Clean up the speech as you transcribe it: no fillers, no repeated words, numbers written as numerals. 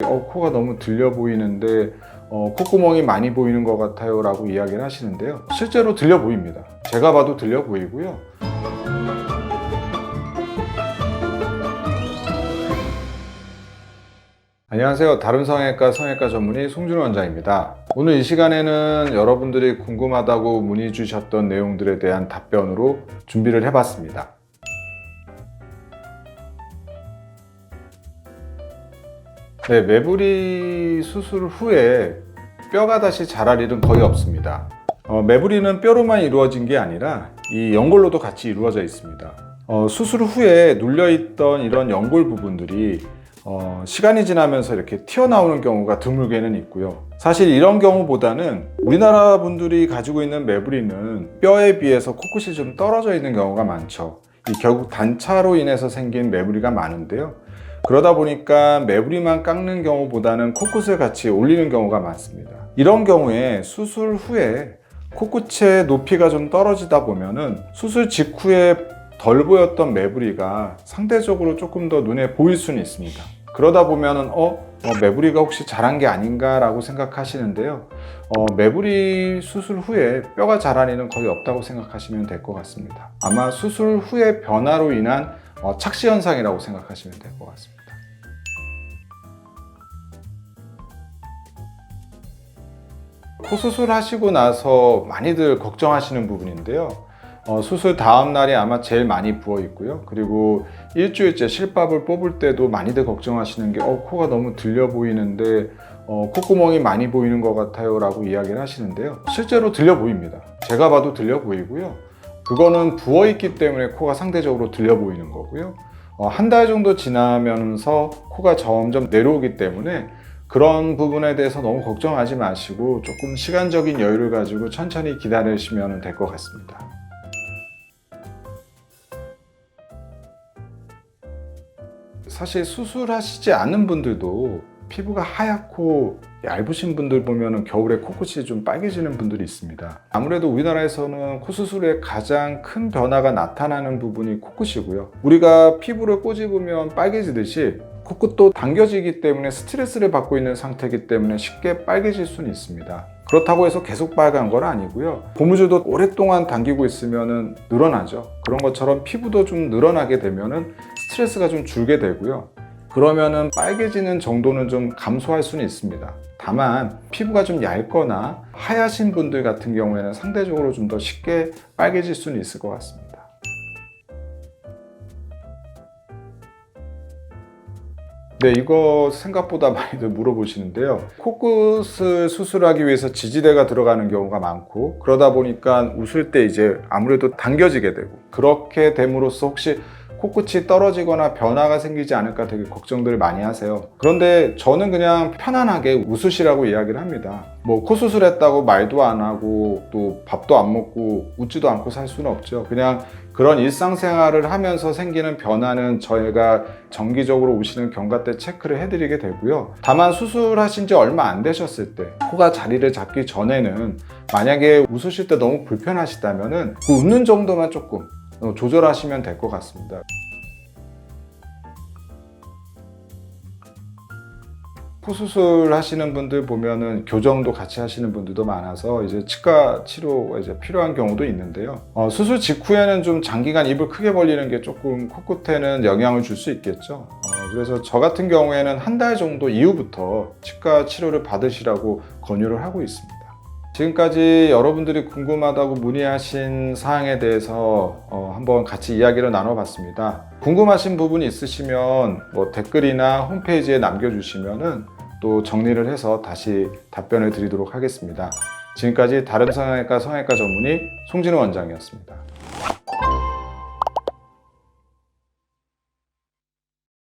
코가 너무 들려 보이는데 콧구멍이 많이 보이는 것 같아요 라고 이야기를 하시는데요, 실제로 들려 보입니다. 제가 봐도 들려 보이고요. 안녕하세요. 다른 성형외과 전문의 송준호 원장입니다. 오늘 이 시간에는 여러분들이 궁금하다고 문의 주셨던 내용들에 대한 답변으로 준비를 해봤습니다. 네, 매부리 수술 후에 뼈가 다시 자랄 일은 거의 없습니다. 매부리는 뼈로만 이루어진 게 아니라 이 연골로도 같이 이루어져 있습니다. 수술 후에 눌려있던 이런 연골 부분들이 시간이 지나면서 이렇게 튀어나오는 경우가 드물게는 있고요. 사실 이런 경우보다는 우리나라 분들이 가지고 있는 매부리는 뼈에 비해서 코끝이 좀 떨어져 있는 경우가 많죠. 결국 단차로 인해서 생긴 매부리가 많은데요. 그러다 보니까 매부리만 깎는 경우보다는 코끝을 같이 올리는 경우가 많습니다. 이런 경우에 수술 후에 코끝의 높이가 좀 떨어지다 보면은 수술 직후에 덜 보였던 매부리가 상대적으로 조금 더 눈에 보일 수는 있습니다. 그러다 보면은 매부리가 혹시 자란 게 아닌가 라고 생각하시는데요. 매부리 수술 후에 뼈가 자랄 일은 거의 없다고 생각하시면 될 것 같습니다. 아마 수술 후의 변화로 인한 착시 현상이라고 생각하시면 될 것 같습니다. 코 수술하시고 나서 많이들 걱정하시는 부분인데요. 수술 다음 날이 아마 제일 많이 부어 있고요. 그리고 일주일째 실밥을 뽑을 때도 많이들 걱정하시는 게 코가 너무 들려 보이는데 콧구멍이 많이 보이는 것 같아요 라고 이야기를 하시는데요, 실제로 들려 보입니다. 제가 봐도 들려 보이고요. 그거는 부어 있기 때문에 코가 상대적으로 들려 보이는 거고요. 한 달 정도 지나면서 코가 점점 내려오기 때문에 그런 부분에 대해서 너무 걱정하지 마시고 조금 시간적인 여유를 가지고 천천히 기다리시면 될 것 같습니다. 사실 수술하시지 않은 분들도 피부가 하얗고 얇으신 분들 보면 겨울에 코끝이 좀 빨개지는 분들이 있습니다. 아무래도 우리나라에서는 코 수술에 가장 큰 변화가 나타나는 부분이 코끝이고요. 우리가 피부를 꼬집으면 빨개지듯이 코끝도 당겨지기 때문에 스트레스를 받고 있는 상태이기 때문에 쉽게 빨개질 수는 있습니다. 그렇다고 해서 계속 빨간 건 아니고요. 고무줄도 오랫동안 당기고 있으면 늘어나죠. 그런 것처럼 피부도 좀 늘어나게 되면 스트레스가 좀 줄게 되고요. 그러면은 빨개지는 정도는 좀 감소할 수는 있습니다. 다만 피부가 좀 얇거나 하얗신 분들 같은 경우에는 상대적으로 좀 더 쉽게 빨개질 수는 있을 것 같습니다. 네, 이거 생각보다 많이들 물어보시는데요. 코끝을 수술하기 위해서 지지대가 들어가는 경우가 많고, 그러다 보니까 웃을 때 이제 아무래도 당겨지게 되고, 그렇게 됨으로써 혹시 코끝이 떨어지거나 변화가 생기지 않을까 되게 걱정들을 많이 하세요. 그런데 저는 그냥 편안하게 웃으시라고 이야기를 합니다. 코 수술했다고 말도 안 하고 또 밥도 안 먹고 웃지도 않고 살 수는 없죠. 그냥 그런 일상생활을 하면서 생기는 변화는 저희가 정기적으로 오시는 경과 때 체크를 해드리게 되고요. 다만 수술하신 지 얼마 안 되셨을 때 코가 자리를 잡기 전에는 만약에 웃으실 때 너무 불편하시다면 그 웃는 정도만 조금 조절하시면 될 것 같습니다. 코 수술 하시는 분들 보면은 교정도 같이 하시는 분들도 많아서 이제 치과 치료가 이제 필요한 경우도 있는데요. 수술 직후에는 좀 장기간 입을 크게 벌리는 게 조금 코끝에는 영향을 줄 수 있겠죠. 그래서 저 같은 경우에는 한 달 정도 이후부터 치과 치료를 받으시라고 권유를 하고 있습니다. 지금까지 여러분들이 궁금하다고 문의하신 사항에 대해서 한번 같이 이야기를 나눠봤습니다. 궁금하신 부분이 있으시면 댓글이나 홈페이지에 남겨주시면 또 정리를 해서 다시 답변을 드리도록 하겠습니다. 지금까지 다른 성형외과 전문의 송진호 원장이었습니다.